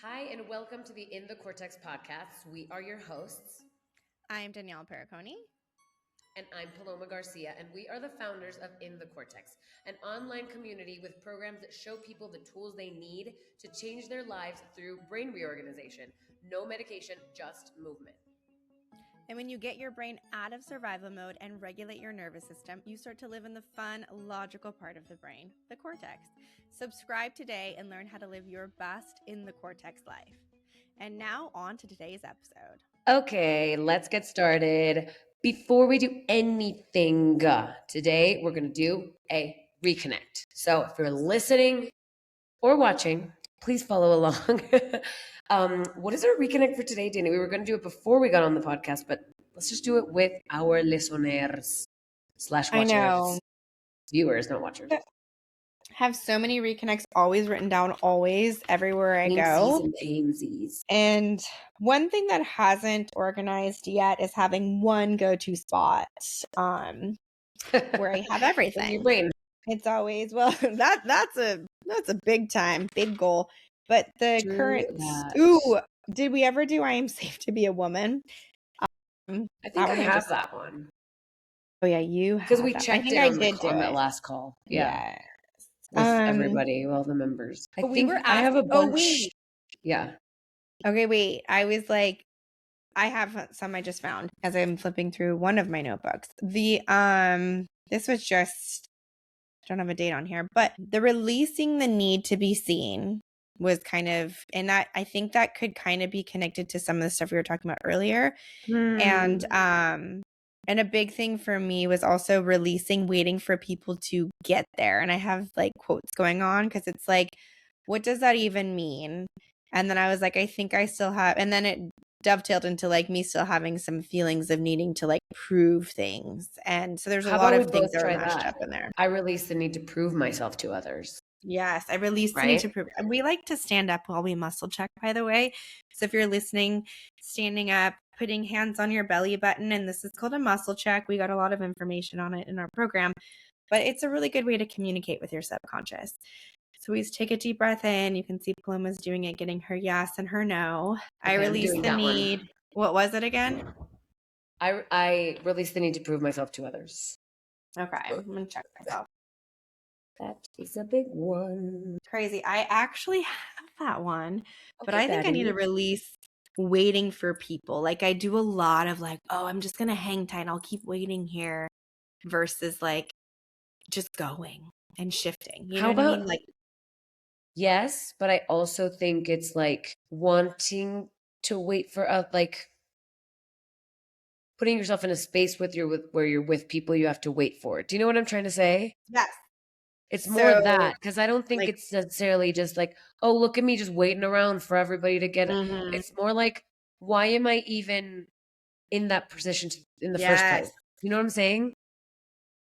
Hi, and welcome to the In the Cortex podcast. We are your hosts. I'm Danielle Periconi. And I'm Paloma Garcia, and we are the founders of In the Cortex, an online community with programs that show people the tools they need to change their lives through brain reorganization. No medication, just movement. And when you get your brain out of survival mode and regulate your nervous system, you start to live in the fun, logical part of the brain, the cortex. Subscribe today and learn how to live your best in the cortex life. And now on to today's episode. Okay, let's get started. Before we do anything, today we're going to do a reconnect. So if you're listening or watching, please follow along. What is our reconnect for today, Danny? We were going to do it before we got on the podcast, but let's just do it with our listeners / watchers. I know. Viewers, not watchers. Have so many reconnects always written down, always, everywhere I go. And one thing that hasn't organized yet is having one go-to spot where I have everything. Your brain. It's always, well, that's a big time, big goal. But the did we ever do I Am Safe to Be a Woman? I think I have that one. Oh yeah, you have. Because we checked it on that last call. Yeah. With everybody, all the members. I think I have a bunch. Oh, wait. Yeah. Okay, wait. I was like, I have some I just found as I'm flipping through one of my notebooks. This was just, I don't have a date on here, but the releasing the need to be seen was kind of, and that I think that could kind of be connected to some of the stuff we were talking about earlier. And a big thing for me was also releasing, waiting for people to get there. And I have like quotes going on because it's like, what does that even mean? And then I was like, I think I still have, and then it dovetailed into like me still having some feelings of needing to like prove things. And so there's a lot of things that are mashed up in there. I release the need to prove myself to others. Yes, I release the need to prove. We like to stand up while we muscle check, by the way. So if you're listening, standing up, putting hands on your belly button, and this is called a muscle check. We got a lot of information on it in our program, but it's a really good way to communicate with your subconscious. So we take a deep breath in. You can see Paloma's doing it, getting her yes and her no. Okay, I release the need. One. What was it again? I release the need to prove myself to others. Okay, I'm going to check myself. That is a big one. Crazy. I actually have that one, but I think I need to release waiting for people. Like I do a lot of like, oh, I'm just going to hang tight. I'll keep waiting here versus like just going and shifting. You know what I mean? Like, yes, but I also think it's like wanting to wait for like putting yourself in a space where you're with people you have to wait for. Do you know what I'm trying to say? Yes. It's more that, because I don't think like, it's necessarily just like, oh, look at me just waiting around for everybody to get it. It's more like, why am I even in that position in the first place? You know what I'm saying?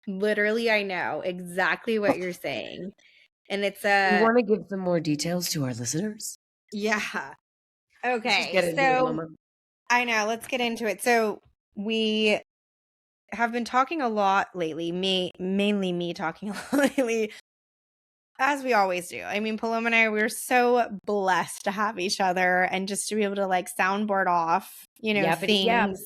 Literally, I know exactly what you're saying. And it's You want to give some more details to our listeners? Yeah. Okay. So I know. Let's get into it. So we have been talking a lot lately, mainly me talking a lot lately, as we always do. I mean, Paloma and I, we're so blessed to have each other and just to be able to like soundboard off, things.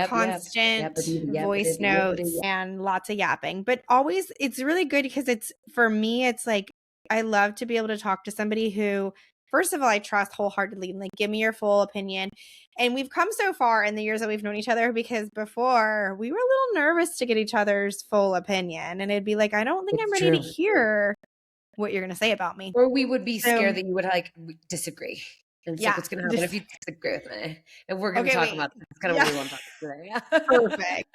Constant voice notes and lots of yapping. But always, it's really good because it's, for me, it's like, I love to be able to talk to somebody who, first of all, I trust wholeheartedly, like give me your full opinion. And we've come so far in the years that we've known each other because before we were a little nervous to get each other's full opinion. And it'd be like, I don't think I'm ready to hear what you're going to say about me. Or we would be scared that you would like disagree. And so what's going to happen if you disagree with me? And we're going to talk about this. That's kind of what we want to talk about today. Perfect.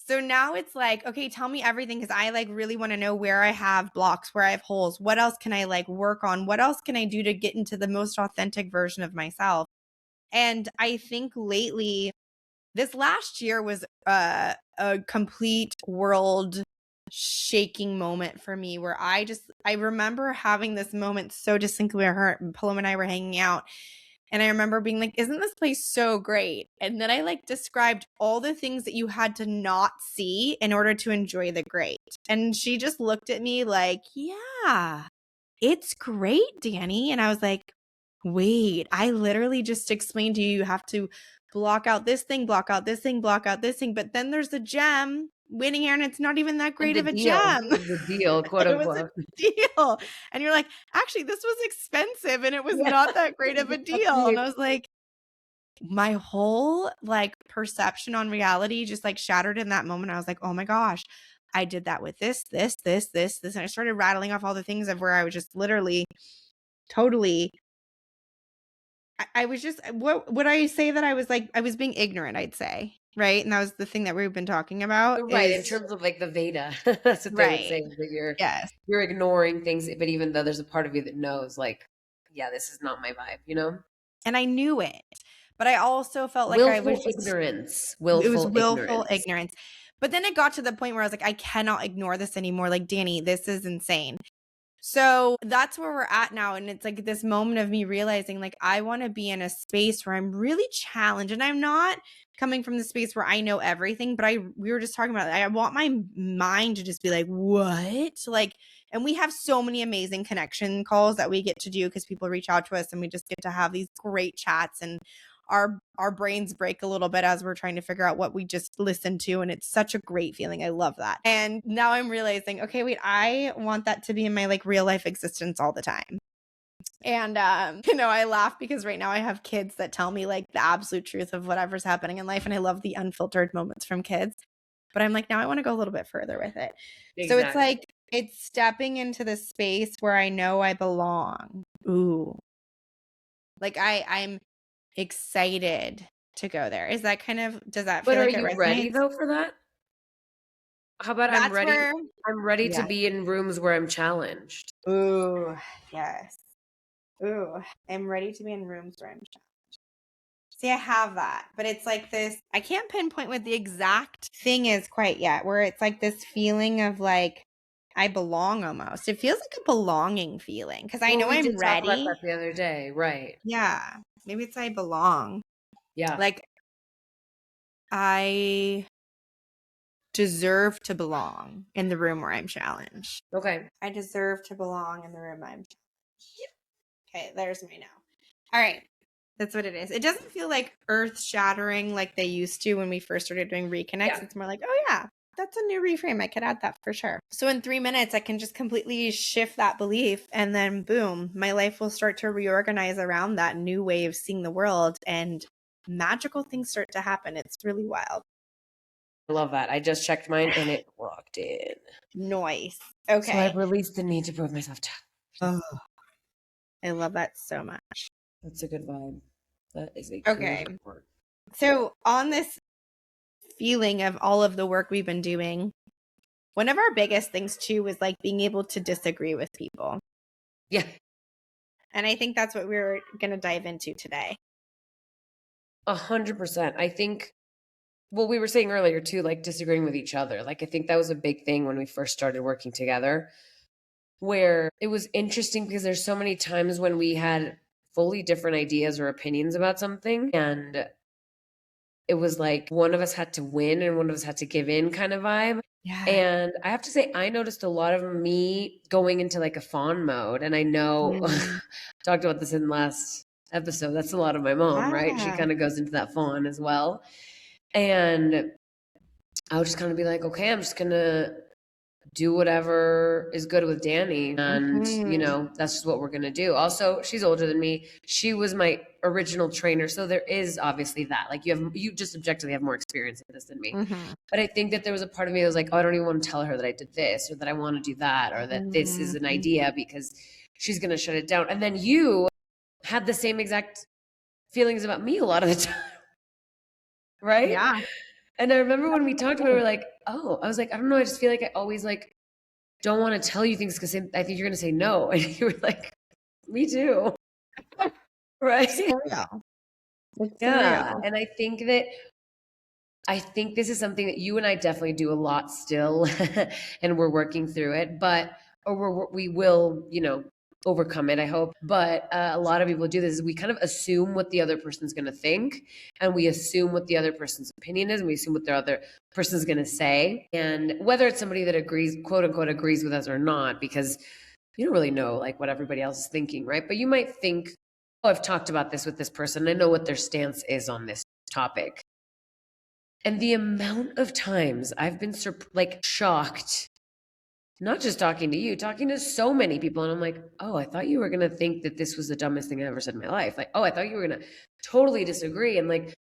So now it's like, okay, tell me everything because I like really want to know where I have blocks, where I have holes. What else can I like work on? What else can I do to get into the most authentic version of myself? And I think lately, this last year was a complete world shaking moment for me where I remember having this moment so distinctly where her, Paloma and I were hanging out. And I remember being like, isn't this place so great? And then I like described all the things that you had to not see in order to enjoy the great. And she just looked at me like, yeah, it's great, Danny. And I was like, wait, I literally just explained to you, you have to block out this thing, block out this thing, block out this thing. But then there's a gem waiting here and it's not even that great of a gem. The deal, quote It was unquote. a deal. And you're like, actually, this was expensive and it was not that great of a deal. And I was like, my whole like perception on reality just like shattered in that moment. I was like, oh my gosh, I did that with this. And I started rattling off all the things of where I was just literally totally I was just, what would I say that I was like, I was being ignorant, I'd say. Right. And that was the thing that we've been talking about. Right. In terms of like the Veda, that's what they would say, that you're ignoring things. But even though there's a part of you that knows like, yeah, this is not my vibe, you know? And I knew it, but I also felt like I was ignorance. It was willful ignorance. But then it got to the point where I was like, I cannot ignore this anymore. Like, Danny, this is insane. So that's where we're at now. And it's like this moment of me realizing like, I want to be in a space where I'm really challenged, and I'm not coming from the space where I know everything, but we were just talking about it. I want my mind to just be like, what? Like, and we have so many amazing connection calls that we get to do because people reach out to us and we just get to have these great chats, and our brains break a little bit as we're trying to figure out what we just listened to. And it's such a great feeling. I love that. And now I'm realizing, okay, wait, I want that to be in my like real life existence all the time. And, I laugh because right now I have kids that tell me like the absolute truth of whatever's happening in life. And I love the unfiltered moments from kids, but I'm like, now I want to go a little bit further with it. Exactly. So it's like, it's stepping into the space where I know I belong. Ooh. Like I'm excited to go there. Is that kind of, does that feel like it resonates? But are you ready though for that? How about I'm ready to be in rooms where I'm challenged. Ooh, yes. Ooh, I'm ready to be in rooms where I'm challenged. See, I have that, but it's like this, I can't pinpoint what the exact thing is quite yet, where it's like this feeling of like, I belong almost. It feels like a belonging feeling because I know I'm ready. Talk about that the other day, right? Yeah, maybe it's I belong. Yeah, like I deserve to belong in the room where I'm challenged. Okay, I deserve to belong in the room I'm challenged. Okay, there's my now. All right. That's what it is. It doesn't feel like earth shattering like they used to when we first started doing reconnects. Yeah. It's more like, oh yeah, that's a new reframe. I could add that for sure. So in 3 minutes, I can just completely shift that belief, and then boom, my life will start to reorganize around that new way of seeing the world, and magical things start to happen. It's really wild. I love that. I just checked mine and it locked in. Nice. Okay. So I've released the need to prove myself. Oh, I love that so much. That's a good vibe. That is a good word. So on this feeling of all of the work we've been doing, one of our biggest things too was like being able to disagree with people. Yeah. And I think that's what we're going to dive into today. 100%. I think, well, we were saying earlier too, like disagreeing with each other. Like, I think that was a big thing when we first started working together, where it was interesting because there's so many times when we had fully different ideas or opinions about something, and it was like one of us had to win and one of us had to give in kind of vibe. Yeah. And I have to say, I noticed a lot of me going into like a fawn mode. And I know talked about this in the last episode. That's a lot of my mom, right? She kind of goes into that fawn as well. And I would just kind of be like, okay, I'm just going to do whatever is good with Danny. And, that's just what we're going to do. Also, she's older than me. She was my original trainer. So there is obviously that, like you just objectively have more experience in this than me. But I think that there was a part of me that was like, oh, I don't even want to tell her that I did this or that I want to do that or that this is an idea because she's going to shut it down. And then you had the same exact feelings about me a lot of the time. Right? Yeah. And I remember when we talked about it, we were like, oh, I was like, I don't know. I just feel like I always like don't want to tell you things because I think you're going to say no. And you were like, me too. Right? Yeah. Yeah. And I think this is something that you and I definitely do a lot still, and we're working through it, we will, overcome it, I hope. But a lot of people do this is we kind of assume what the other person's going to think, and we assume what the other person's opinion is, and we assume what the other person's going to say. And whether it's somebody that agrees, quote unquote, agrees with us or not, because you don't really know like what everybody else is thinking, right? But you might think I've talked about this with this person. I know what their stance is on this topic. And the amount of times I've been shocked, not just talking to you, talking to so many people. And I'm like, oh, I thought you were going to think that this was the dumbest thing I ever said in my life. Like, oh, I thought you were going to totally disagree. And like,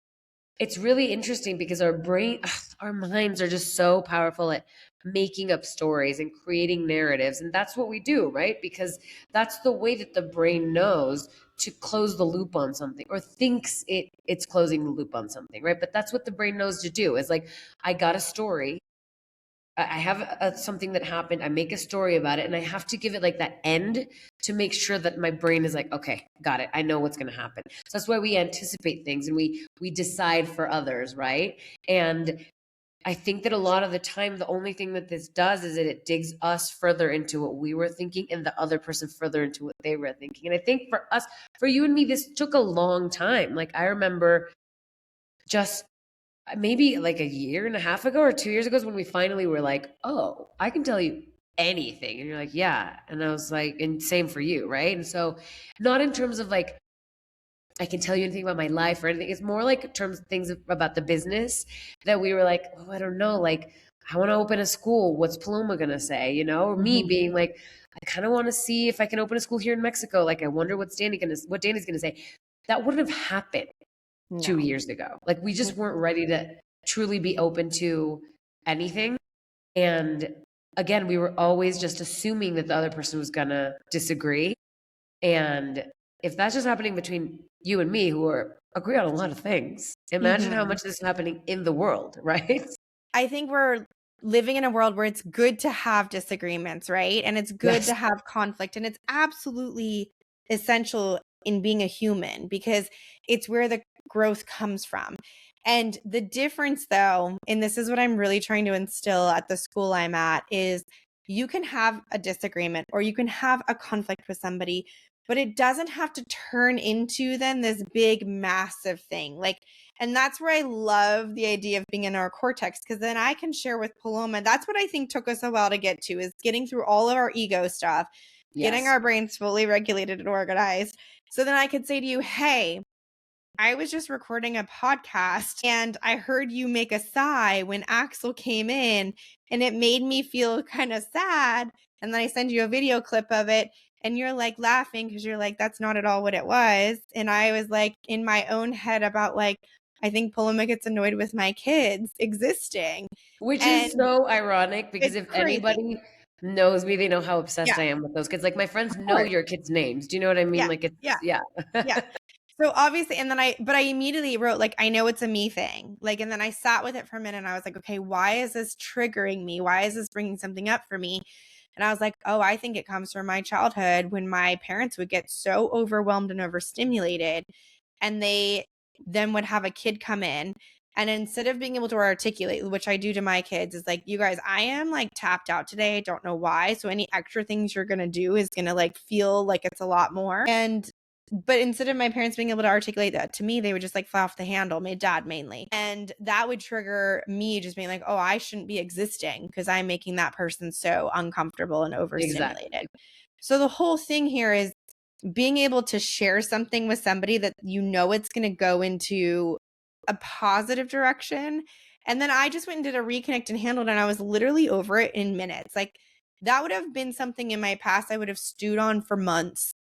it's really interesting because our minds are just so powerful at making up stories and creating narratives. And that's what we do, right? Because that's the way that the brain knows to close the loop on something, or thinks it's closing the loop on something, right? But that's what the brain knows to do. Is like, I got a story. I have something that happened. I make a story about it, and I have to give it like that end to make sure that my brain is like, okay, got it. I know what's going to happen. So that's why we anticipate things and we decide for others, right? And I think that a lot of the time, the only thing that this does is that it digs us further into what we were thinking, and the other person further into what they were thinking. And I think for us, for you and me, this took a long time. Like, I remember just maybe like a year and a half ago or 2 years ago is when we finally were like, oh, I can tell you anything. And you're like, yeah. And I was like, and same for you, right? And so, not in terms of like, I can tell you anything about my life or anything. It's more like in terms of things about the business that we were like, oh, I don't know. Like, I want to open a school. What's Paloma going to say? You know, or me being like, I kind of want to see if I can open a school here in Mexico. Like, I wonder what Danny's going to say. That wouldn't have happened 2 years ago. Like, we just weren't ready to truly be open to anything. And again, we were always just assuming that the other person was going to disagree. And if that's just happening between you and me, who agree on a lot of things, imagine how much this is happening in the world, right? I think we're living in a world where it's good to have disagreements, right? And it's good to have conflict. And it's absolutely essential in being a human, because it's where the growth comes from. And the difference, though, and this is what I'm really trying to instill at the school I'm at, is you can have a disagreement or you can have a conflict with somebody, but it doesn't have to turn into then this big, massive thing. Like, and that's where I love the idea of being in our cortex, because then I can share with Paloma. That's what I think took us a while to get to, is getting through all of our ego stuff, getting our brains fully regulated and organized. So then I could say to you, hey, I was just recording a podcast and I heard you make a sigh when Axel came in, and it made me feel kind of sad. And then I send you a video clip of it and you're like laughing because you're like, that's not at all what it was. And I was like in my own head about like, I think Paloma gets annoyed with my kids existing. Which is so ironic, because if crazy. Anybody knows me, they know how obsessed I am with those kids. Like, my friends know your kids' names. Do you know what I mean? Like, it's, yeah. So obviously, and then I immediately wrote, like, I know it's a me thing. Like, and then I sat with it for a minute and I was like, okay, why is this triggering me? Why is this bringing something up for me? And I was like, oh, I think it comes from my childhood when my parents would get so overwhelmed and overstimulated, and they then would have a kid come in. And instead of being able to articulate, which I do to my kids, is like, you guys, I am like tapped out today. I don't know why. So any extra things you're going to do is going to like feel like it's a lot more. But instead of my parents being able to articulate that to me, they would just like fly off the handle, my dad mainly. And that would trigger me just being like, oh, I shouldn't be existing because I'm making that person so uncomfortable and overstimulated. Exactly. So the whole thing here is being able to share something with somebody that you know it's going to go into a positive direction. And then I just went and did a reconnect and handled it, and I was literally over it in minutes. Like, that would have been something in my past I would have stewed on for months.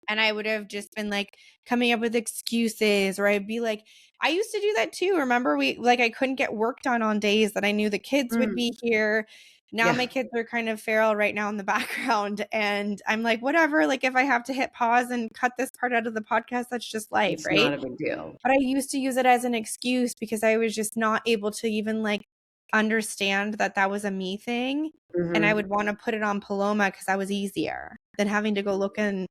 And I would have just been like coming up with excuses, or I'd be like, I used to do that too. Remember, I couldn't get work done on days that I knew the kids would be here. Now my kids are kind of feral right now in the background. And I'm like, whatever, like if I have to hit pause and cut this part out of the podcast, that's just life, it's right? Not a big deal. But I used to use it as an excuse because I was just not able to even like understand that was a me thing. And I would want to put it on Paloma because that was easier than having to go look in,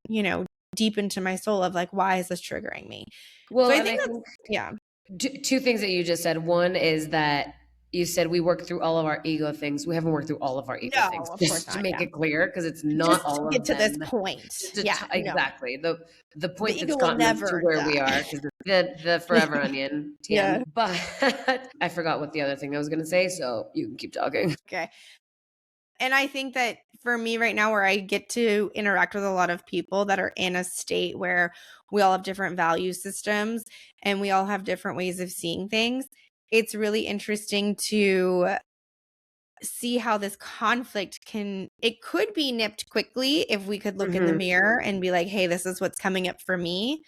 deep into my soul of like, why is this triggering me? Well, so I think two things that you just said. One is that you said we work through all of our ego things. We haven't worked through all of our ego things. Of course not, to make it clear, because it's not just all of them. To this point. Exactly. The point that's gotten us to where we are, because the forever onion. TM. But I forgot what the other thing I was going to say, so you can keep talking. Okay. And I think that for me right now, where I get to interact with a lot of people that are in a state where we all have different value systems and we all have different ways of seeing things, it's really interesting to see how this conflict could be nipped quickly if we could look in the mirror and be like, hey, this is what's coming up for me.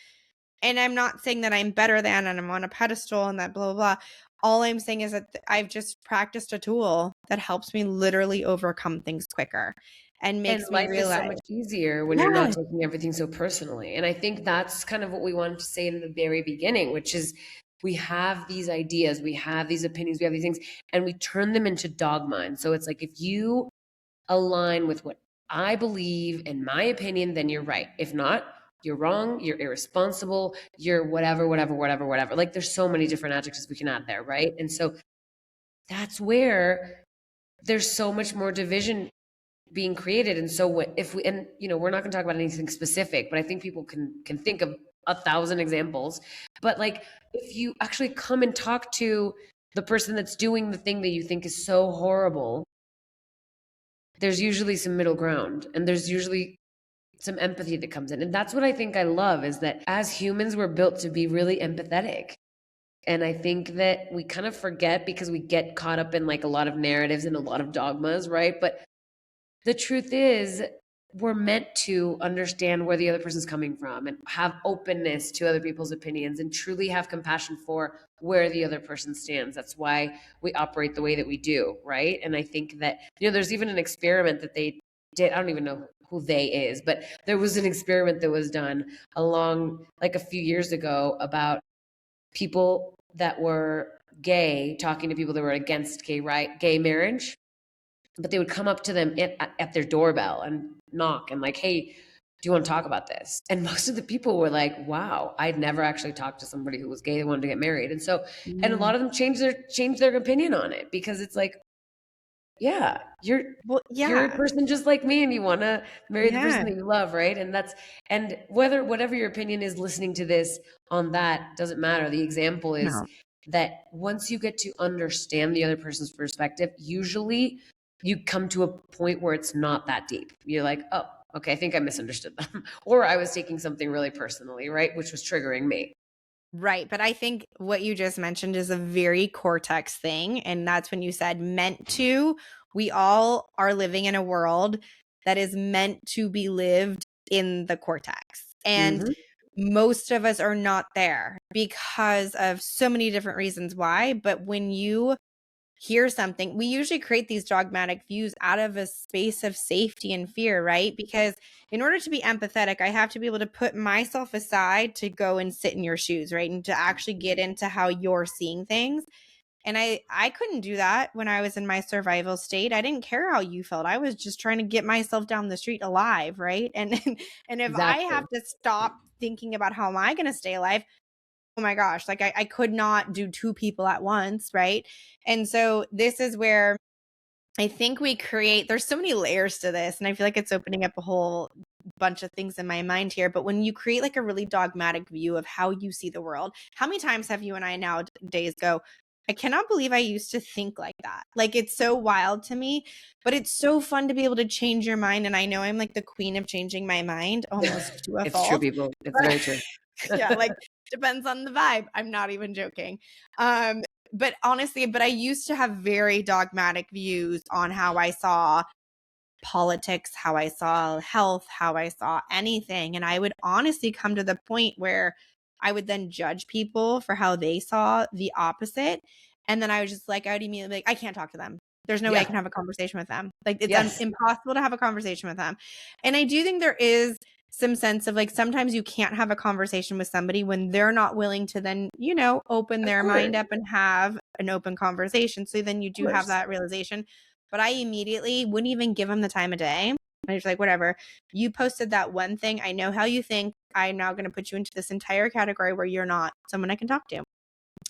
And I'm not saying that I'm better than and I'm on a pedestal and that blah, blah, blah. All I'm saying is that I've just practiced a tool that helps me literally overcome things quicker and makes me life is so realize. much easier when you're not taking everything so personally. And I think that's kind of what we wanted to say in the very beginning, which is we have these ideas, we have these opinions, we have these things, and we turn them into dogma. And so it's like, if you align with what I believe and my opinion, then you're right. If not, you're wrong, you're irresponsible, you're whatever, whatever, whatever, whatever. Like, there's so many different adjectives we can add there, right? And so that's where there's so much more division being created. And so if we, and we're not going to talk about anything specific, but I think people can think of 1,000 examples. But like, if you actually come and talk to the person that's doing the thing that you think is so horrible, there's usually some middle ground, and there's usually some empathy that comes in. And that's what I think I love, is that as humans, we're built to be really empathetic. And I think that we kind of forget because we get caught up in like a lot of narratives and a lot of dogmas, right? But the truth is, we're meant to understand where the other person's coming from and have openness to other people's opinions and truly have compassion for where the other person stands. That's why we operate the way that we do, right? And I think that, there's even an experiment that they did. I don't even know who they is, but there was an experiment that was done along like a few years ago about people that were gay talking to people that were against gay marriage. But they would come up to them at their doorbell and knock and like, hey, do you want to talk about this? And most of the people were like, wow, I'd never actually talked to somebody who was gay that wanted to get married. And so, and a lot of them changed their opinion on it, because it's like, yeah, you're a person just like me, and you want to marry the person that you love, right? And whatever your opinion is, listening to this on that doesn't matter. The example is that once you get to understand the other person's perspective, usually you come to a point where it's not that deep. You're like, oh, okay, I think I misunderstood them. Or I was taking something really personally, right? Which was triggering me. Right. But I think what you just mentioned is a very cortex thing. And that's when you said meant to. We all are living in a world that is meant to be lived in the cortex. And most of us are not there because of so many different reasons why. But when you hear something, we usually create these dogmatic views out of a space of safety and fear, right? Because in order to be empathetic, I have to be able to put myself aside to go and sit in your shoes, right? And to actually get into how you're seeing things. And I couldn't do that when I was in my survival state. I didn't care how you felt. I was just trying to get myself down the street alive, right? And if I have to stop thinking about how am I going to stay alive, oh my gosh, like I could not do two people at once, right? And so this is where I think there's so many layers to this, and I feel like it's opening up a whole bunch of things in my mind here. But when you create like a really dogmatic view of how you see the world, how many times have you and I nowadays go, I cannot believe I used to think like that. Like, it's so wild to me, but it's so fun to be able to change your mind. And I know I'm like the queen of changing my mind, almost to a fault. It's true, people. It's very true. Yeah, like depends on the vibe. I'm not even joking. But honestly, I used to have very dogmatic views on how I saw politics, how I saw health, how I saw anything. And I would honestly come to the point where I would then judge people for how they saw the opposite. And then I was just like, I would immediately be like, I can't talk to them. There's no way I can have a conversation with them. Like, it's impossible to have a conversation with them. And I do think there is some sense of like, sometimes you can't have a conversation with somebody when they're not willing to then, open their mind up and have an open conversation. So then you do have that realization. But I immediately wouldn't even give them the time of day. I was like, whatever, you posted that one thing. I know how you think. I'm now going to put you into this entire category where you're not someone I can talk to.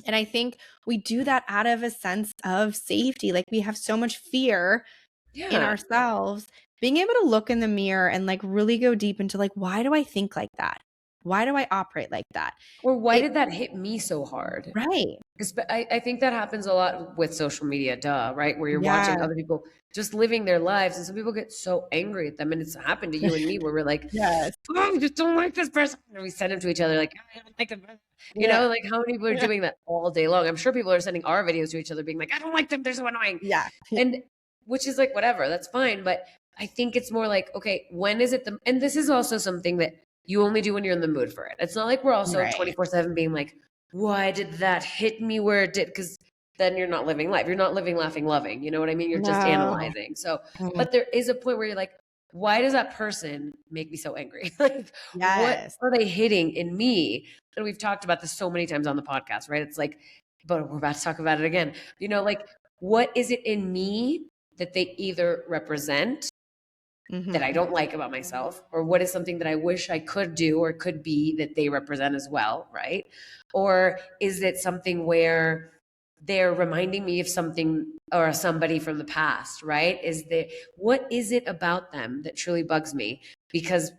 And I think we do that out of a sense of safety. Like, we have so much fear in ourselves. Being able to look in the mirror and like really go deep into like, why do I think like that? Why do I operate like that? Or why did that hit me so hard? Right. I think that happens a lot with social media, right? Where you're watching Yeah. other people just living their lives, and some people get so angry at them, and it's happened to you and me, where we're like, Yes. "Oh, I just don't like this person," and we send them to each other like, "I don't like them," Yeah. like how many people are doing that all day long? I'm sure people are sending our videos to each other, being like, "I don't like them; they're so annoying," Yeah. and which is like whatever, that's fine, but I think it's more like, okay, when is it and this is also something that you only do when you're in the mood for it. It's not like we're also Right. 24/7 being like, why did that hit me where it did? Because then you're not living life. You're not living, laughing, loving. You know what I mean? You're just No. analyzing. So, Mhm. but there is a point where you're like, why does that person make me so angry? Like, what Yes. are they hitting in me? And we've talked about this so many times on the podcast, right? It's like, but we're about to talk about it again. Like, what is it in me that they either represent that I Mhm. don't like about myself, or what is something that I wish I could do or could be that they represent as well, right? Or is it something where they're reminding me of something or somebody from the past, right? What is it about them that truly bugs me? Because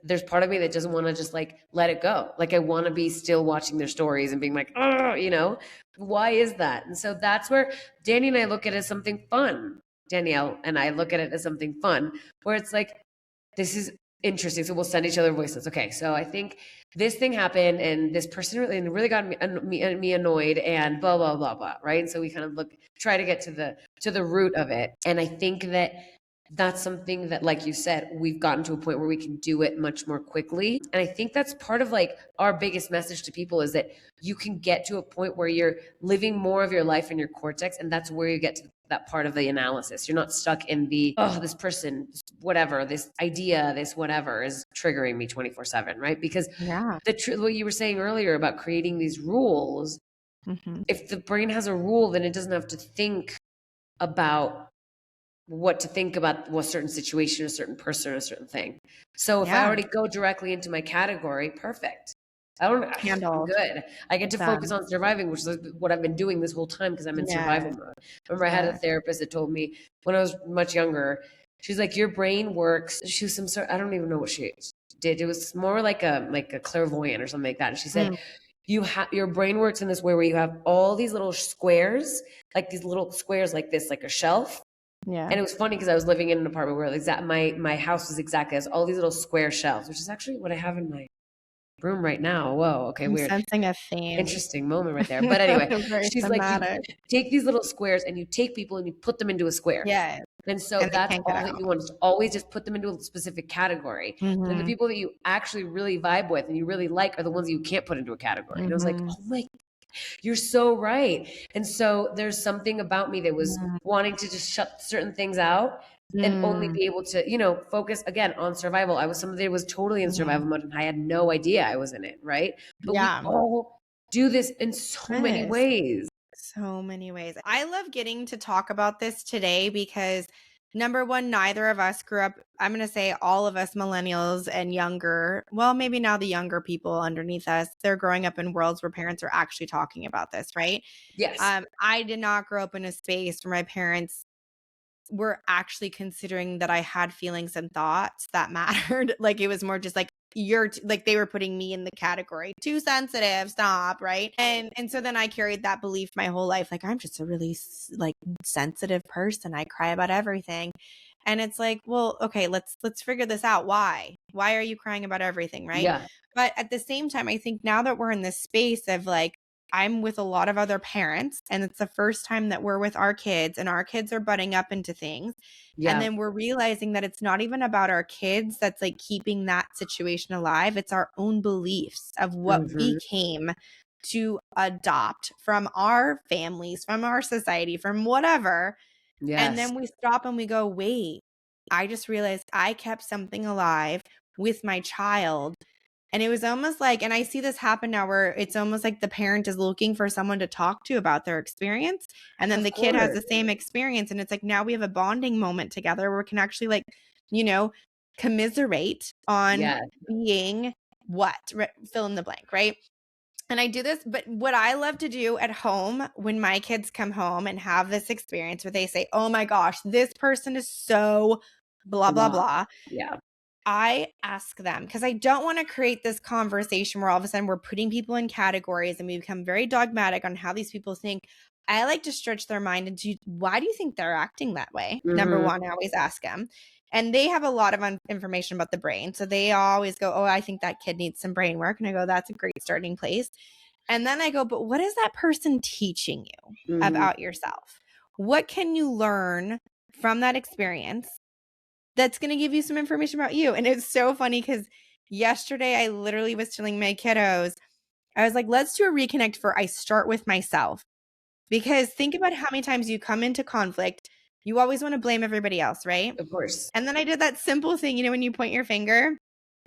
there's part of me that doesn't want to just like let it go. Like I want to be still watching their stories and being like, oh, why is that? And so that's where Danny and I look at it as something fun. Danielle and I look at it as something fun, where it's like, this is interesting. So we'll send each other voices. Okay, so I think this thing happened, and this person really got me annoyed, and blah blah blah blah. Right, and so we kind of try to get to the root of it, and I think that that's something that, like you said, we've gotten to a point where we can do it much more quickly. And I think that's part of like our biggest message to people is that you can get to a point where you're living more of your life in your cortex. And that's where you get to that part of the analysis. You're not stuck in this person, whatever, this idea, this whatever is triggering me 24/7, right? Because Yeah. what you were saying earlier about creating these rules, if the brain has a rule, then it doesn't have to think about what to think about a certain situation, a certain person, a certain thing. So if I Yeah. already go directly into my category, perfect. I'm Handled. good. I get to focus Done. on surviving, which is what I've been doing this whole time because I'm in survival Yes. mode. Remember, I had a Yes. therapist that told me when I was much younger, she's like, your brain works. She was some sort, I don't even know what she did. It was more like a clairvoyant or something like that. And she said, Mm. your brain works in this way where you have all these little squares, like these little squares like this, like a shelf. Yeah. And it was funny because I was living in an apartment where my house was exactly as all these little square shelves, which is actually what I have in my room right now. Whoa, okay, I'm weird. sensing a theme. Interesting moment right there. But anyway, Very she's like, you thematic. take these little squares and you take people and you put them into a square. Yes. And so And they that's can't get all that out. you want is to always just put them into a specific category. And then the Mhm. people that you actually really vibe with and you really like are the ones that you can't put into a category. And I was like, Mhm. oh my, you're so right. And so there's something about me that was wanting to just shut certain things out and only Mm. be able to, focus again on survival. I was somebody that was totally in Mhm. survival mode and I had no idea I was in it, right? But we Yeah. all do this in so many Yes. ways. So many ways. I love getting to talk about this today because number one, neither of us grew up. I'm going to say all of us millennials and younger, well, maybe now the younger people underneath us, they're growing up in worlds where parents are actually talking about this, right? Yes. I did not grow up in a space where my parents were actually considering that I had feelings and thoughts that mattered. Like it was more just like like they were putting me in the category too sensitive, stop, right? And so then I carried that belief my whole life, like I'm just a really like sensitive person. I cry about everything. And it's like, well, okay, let's figure this out. Why are you crying about everything, right? Yeah. But at the same time, I think now that we're in this space of like I'm with a lot of other parents, and it's the first time that we're with our kids, and our kids are butting up into things. And Yeah. then we're realizing that it's not even about our kids that's like keeping that situation alive. It's our own beliefs of what we Hmm. came to adopt from our families, from our society, from whatever. And Yes. then we stop and we go, wait, I just realized I kept something alive with my child. And it was almost like, and I see this happen now where it's almost like the parent is looking for someone to talk to about their experience. And then Of the kid has course. the same experience. And it's like now we have a bonding moment together where we can actually, like, you know, commiserate on Yes. being what, fill in the blank, right? And I do this, but what I love to do at home when my kids come home and have this experience where they say, oh my gosh, this person is so blah, blah, Blah. blah. Yeah. I ask them, because I don't want to create this conversation where all of a sudden we're putting people in categories and we become very dogmatic on how these people think. I like to stretch their mind into, why do you think they're acting that way? Number one, I always ask them. And they have a lot of information about the brain. So they always go, oh, I think that kid needs some brain work. And I go, that's a great starting place. And then I go, but what is that person teaching you about yourself? What can you learn from that experience that's going to give you some information about you? And it's so funny because yesterday I literally was telling my kiddos, I was like, let's do a reconnect for I start with myself. Because think about how many times you come into conflict, you always want to blame everybody else, right? Of course. And then I did that simple thing, you know, when you point your finger,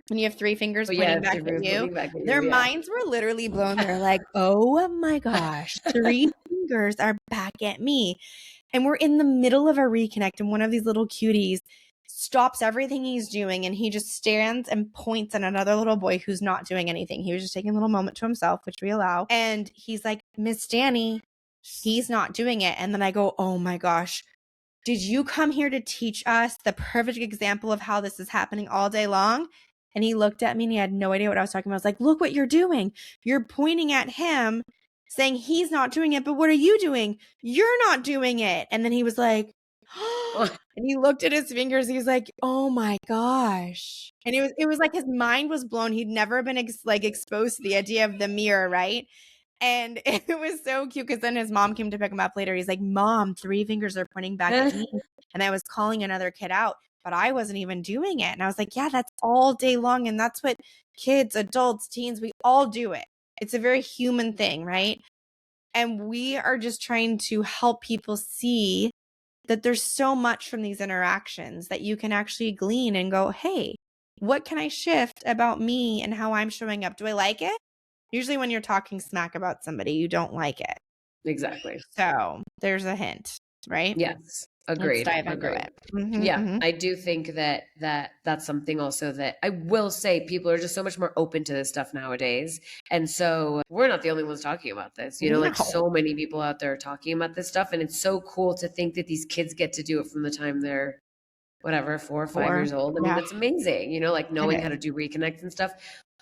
when you have three fingers pointing back at you, their minds were literally blown. They're like, oh my gosh, three fingers are back at me. And we're in the middle of a reconnect, and one of these little cuties stops everything he's doing and he just stands and points at another little boy who's not doing anything. He was just taking a little moment to himself, which we allow. And he's like, Miss Danny, he's not doing it. And then I go, oh my gosh, did you come here to teach us the perfect example of how this is happening all day long? And he looked at me and he had no idea what I was talking about. I was like, look what you're doing. You're pointing at him saying he's not doing it, but what are you doing? You're not doing it. And then he was like, and he looked at his fingers. He was like, oh my gosh. And it was like his mind was blown. He'd never been exposed to the idea of the mirror, right? And it was so cute because then his mom came to pick him up later. He's like, Mom, three fingers are pointing back at me. And I was calling another kid out, but I wasn't even doing it. And I was like, yeah, that's all day long. And that's what kids, adults, teens, we all do it. It's a very human thing, right? And we are just trying to help people see that there's so much from these interactions that you can actually glean and go, hey, what can I shift about me and how I'm showing up? Do I like it? Usually when you're talking smack about somebody, you don't like it. Exactly. So there's a hint, right? Yes. Agreed. Let's dive into it. Yeah, I do think that's something also that I will say people are just so much more open to this stuff nowadays. And so we're not the only ones talking about this. You know, like so many people out there are talking about this stuff. And it's so cool to think that these kids get to do it from the time they're whatever, 4 or 5 years old. I mean, that's amazing, you know, like knowing how to do reconnect and stuff.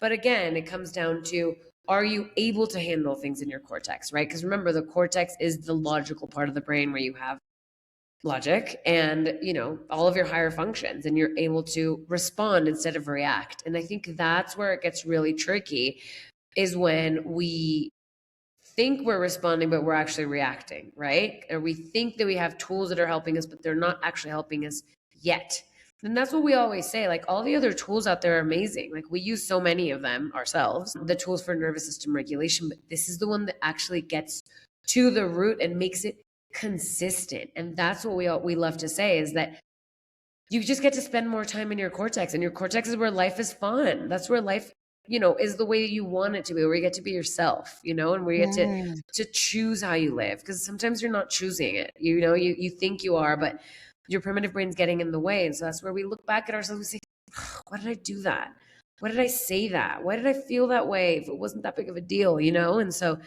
But again, it comes down to, are you able to handle things in your cortex, right? Because remember, the cortex is the logical part of the brain where you have logic and, you know, all of your higher functions, and you're able to respond instead of react. And I think that's where it gets really tricky, is when we think we're responding, but we're actually reacting, right? Or we think that we have tools that are helping us, but they're not actually helping us yet. And that's what we always say. Like, all the other tools out there are amazing. Like, we use so many of them ourselves, the tools for nervous system regulation, but this is the one that actually gets to the root and makes it consistent. And that's what we love to say, is that you just get to spend more time in your cortex, and your cortex is where life is fun. That's where life, you know, is the way you want it to be, where you get to be yourself, you know, and where you get to choose how you live. Because sometimes you're not choosing it, you know, you think you are, but your primitive brain's getting in the way. And so that's where we look back at ourselves and say, why did I do that? Why did I say that? Why did I feel that way if it wasn't that big of a deal, you know? And so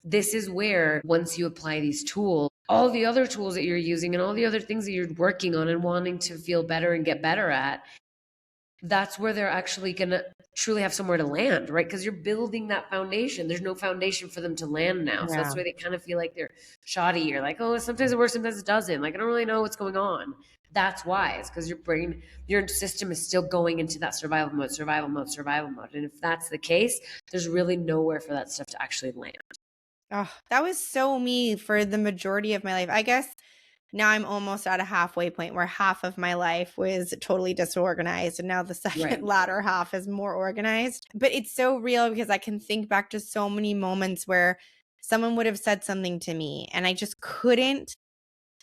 this is where, once you apply these tools, all the other tools that you're using and all the other things that you're working on and wanting to feel better and get better at, that's where they're actually going to truly have somewhere to land, right? Because you're building that foundation. There's no foundation for them to land now. So that's why they kind of feel like they're shoddy. You're like, oh, sometimes it works, sometimes it doesn't. Like, I don't really know what's going on. That's why. It's because your brain, your system is still going into that survival mode. And if that's the case, there's really nowhere for that stuff to actually land. Oh, that was so me for the majority of my life. I guess now I'm almost at a halfway point where half of my life was totally disorganized, and now the second latter half is more organized. But it's so real because I can think back to so many moments where someone would have said something to me and I just couldn't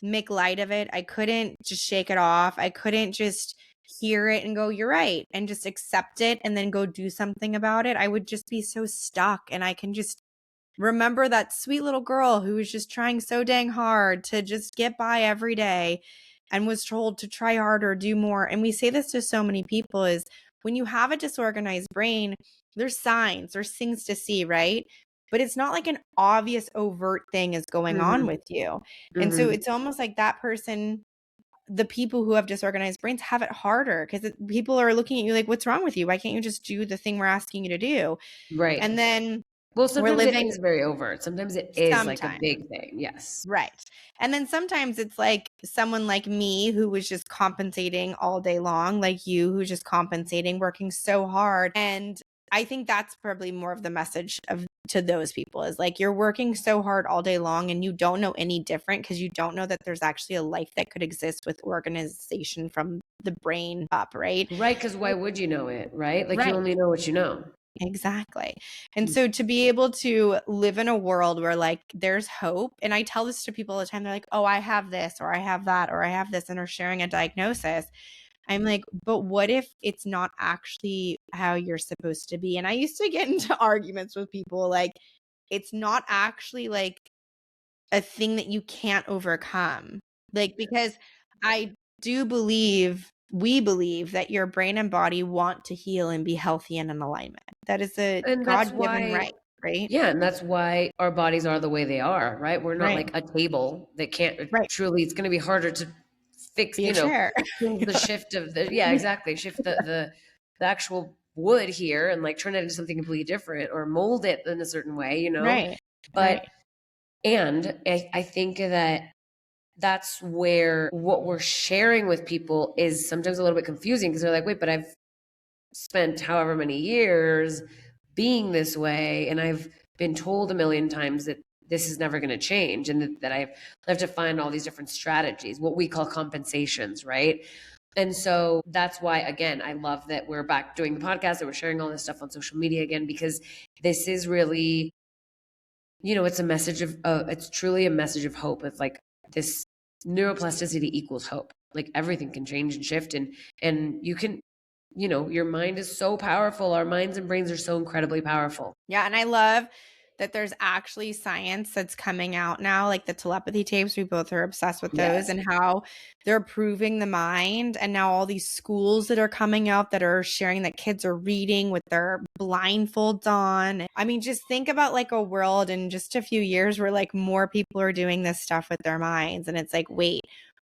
make light of it. I couldn't just shake it off. I couldn't just hear it and go, you're right, and just accept it and then go do something about it. I would just be so stuck. And I can just remember that sweet little girl who was just trying so dang hard to just get by every day and was told to try harder, do more. And we say this to so many people, is when you have a disorganized brain, there's signs, there's things to see, right? But it's not like an obvious overt thing is going on with you. And so it's almost like that person the people who have disorganized brains have it harder because people are looking at you like, what's wrong with you? Why can't you just do the thing we're asking you to do? Right. And then well, we're sometimes it living is very overt. Sometimes it is like a sometimes. big thing. Yes. Right. And then sometimes it's like someone like me who was just compensating all day long, like you who's just compensating, working so hard. And I think that's probably more of the message to those people is like, you're working so hard all day long and you don't know any different because you don't know that there's actually a life that could exist with organization from the brain up, right? Right. Because why would you know it? Right. Like you Right. only know what you know. Exactly. And so to be able to live in a world where like there's hope, and I tell this to people all the time, they're like, oh, I have this, or I have that, or I have this, and are sharing a diagnosis. I'm like, but what if it's not actually how you're supposed to be? And I used to get into arguments with people like, it's not actually like a thing that you can't overcome. Like, because I do believe, we believe that your brain and body want to heal and be healthy and in alignment. That is a And that's God-given why, right, right? yeah, and that's why our bodies are the way they are, right? We're not Right. like a table that can't Right. truly, it's going to be harder to fix, Be a chair. change the shift of the, yeah, exactly. Shift the actual wood here and like turn it into something completely different or mold it in a certain way, Right. But, Right. and I think that that's where what we're sharing with people is sometimes a little bit confusing because they're like, wait, but I've spent however many years being this way and I've been told a million times that this is never going to change and that I have to find all these different strategies, what we call compensations, right? And so that's why, again, I love that we're back doing the podcast, that we're sharing all this stuff on social media again, because this is really, it's a message of, it's truly a message of hope. It's like this neuroplasticity equals hope. Like everything can change and shift and you can, your mind is so powerful. Our minds and brains are so incredibly powerful. Yeah. And I love that there's actually science that's coming out now, like the telepathy tapes. We both are obsessed with those, Yes. and how they're proving the mind. And now all these schools that are coming out that are sharing that kids are reading with their blindfolds on. I mean, just think about like a world in just a few years where like more people are doing this stuff with their minds. And it's like, wait,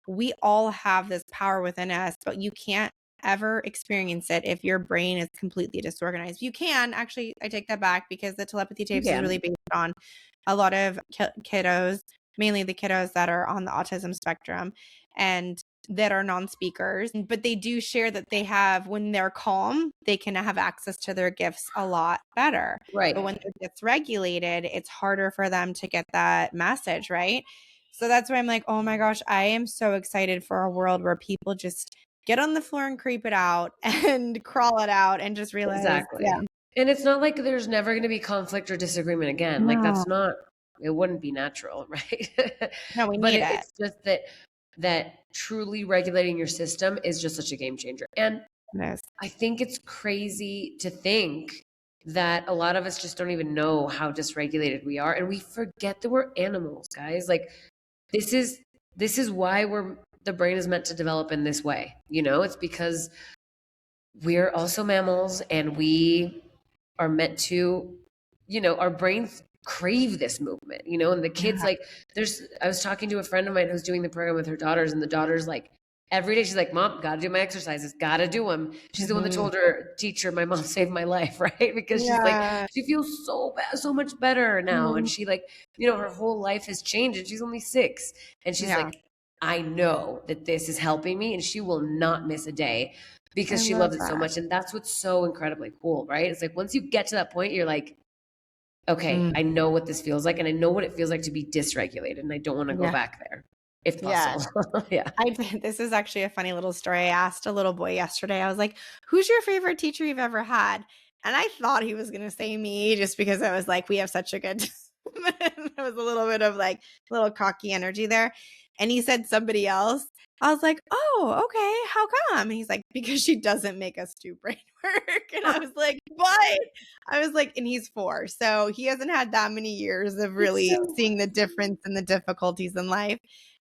we all have this power within us, but you can't ever experience it if your brain is completely disorganized. You can actually, I take that back because the telepathy tapes is really based on a lot of kiddos, mainly the kiddos that are on the autism spectrum and that are non-speakers, but they do share that they have, when they're calm, they can have access to their gifts a lot better. Right. But when they're dysregulated, it's harder for them to get that message, right? So that's why I'm like, oh my gosh, I am so excited for a world where people just get on the floor and creep it out and crawl it out and just realize. Exactly. Yeah. And it's not like there's never going to be conflict or disagreement again. Like that's not, it wouldn't be natural, right? No, we but need it. It's just that truly regulating your system is just such a game changer. And I think it's crazy to think that a lot of us just don't even know how dysregulated we are. And we forget that we're animals, guys. Like this is why the brain is meant to develop in this way. It's because we're also mammals and we are meant to, our brains crave this movement, and the kids like I was talking to a friend of mine who's doing the program with her daughters, and the daughter's like, every day she's like, Mom, gotta do my exercises, gotta do them. She's the one that told her teacher, my mom saved my life, right? Because she's like, she feels so bad, so much better now. And she like, her whole life has changed and she's only 6. And she's like, I know that this is helping me and she will not miss a day because she loves it so much. And that's what's so incredibly cool, right? It's like, once you get to that point, you're like, okay, I know what this feels like and I know what it feels like to be dysregulated and I don't want to go back there if possible. Yeah. This is actually a funny little story. I asked a little boy yesterday, I was like, who's your favorite teacher you've ever had? And I thought he was going to say me just because I was like, we have such a good there was a little bit of like little cocky energy there. And he said somebody else. I was like, oh, okay. How come? And he's like, because she doesn't make us do brain work. And I was like, what? I was like, and he's 4. So he hasn't had that many years of really seeing the difference and the difficulties in life.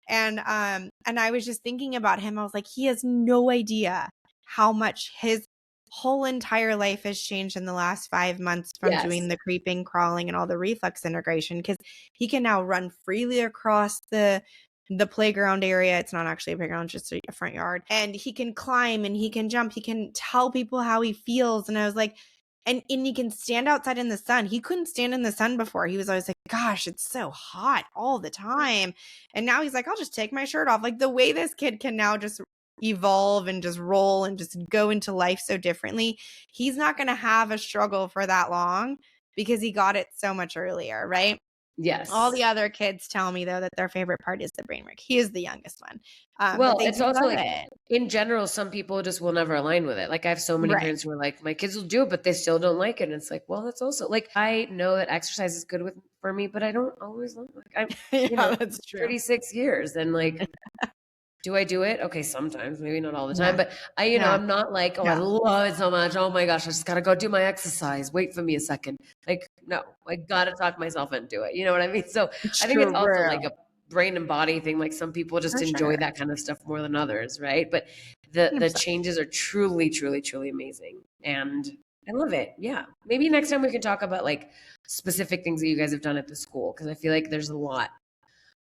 And I was just thinking about him. I was like, he has no idea how much his whole entire life has changed in the last 5 months from doing the creeping, crawling, and all the reflex integration, because he can now run freely across the the playground area. It's not actually a playground, it's just a front yard. And he can climb and he can jump. He can tell people how he feels. And I was like, and he can stand outside in the sun. He couldn't stand in the sun before. He was always like, gosh, it's so hot all the time. And now he's like, I'll just take my shirt off. Like the way this kid can now just evolve and just roll and just go into life so differently. He's not going to have a struggle for that long because he got it so much earlier, right? Yes. All the other kids tell me, though, that their favorite part is the brain work. He is the youngest one. Well, it's also like, in general, some people just will never align with it. Like, I have so many parents who are like, my kids will do it, but they still don't like it. And it's like, well, that's also like, I know that exercise is good for me, but I don't always love it. Like, I'm, that's true. 36 years and like, do I do it? Okay, sometimes, maybe not all the time, but I'm not like, I love it so much. Oh my gosh, I just gotta go do my exercise. Wait for me a second. Like, no, I gotta talk myself into it. You know what I mean? So I think it's also like a brain and body thing. Like some people just enjoy that kind of stuff more than others, right? But the changes are truly, truly, truly amazing. And I love it. Yeah. Maybe next time we can talk about like specific things that you guys have done at the school. Cause I feel like there's a lot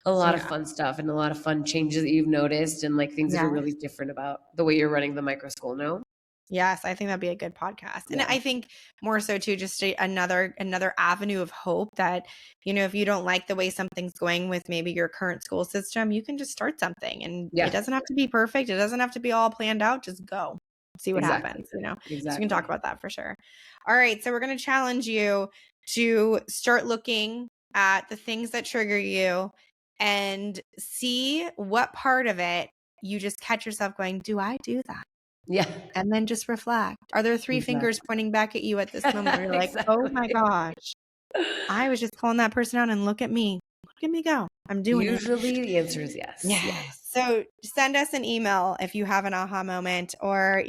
of fun stuff and a lot of fun changes that you've noticed and like things that are really different about the way you're running the micro school. No? Yes, I think that'd be a good podcast. And I think more so too, just another avenue of hope that, if you don't like the way something's going with maybe your current school system, you can just start something and it doesn't have to be perfect. It doesn't have to be all planned out. Just go see what happens, Exactly. So we can talk about that for sure. All right. So we're going to challenge you to start looking at the things that trigger you and see what part of it you just catch yourself going, do I do that? Yeah. And then just reflect. Are there three fingers pointing back at you at this moment where you're like, oh my gosh, I was just calling that person out and look at me. Look at me go. I'm doing it. Usually the answer is yes. Yes. So send us an email if you have an aha moment or,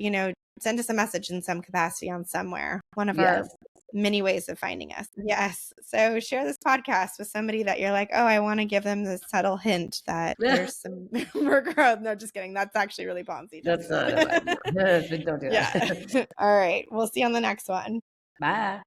send us a message in some capacity on somewhere. One of our many ways of finding us. Yes. So share this podcast with somebody that you're like, oh, I want to give them this subtle hint that there's some more growth. No, just kidding. That's actually really Ponzi. That's not a bad. Don't do that. All right. We'll see you on the next one. Bye.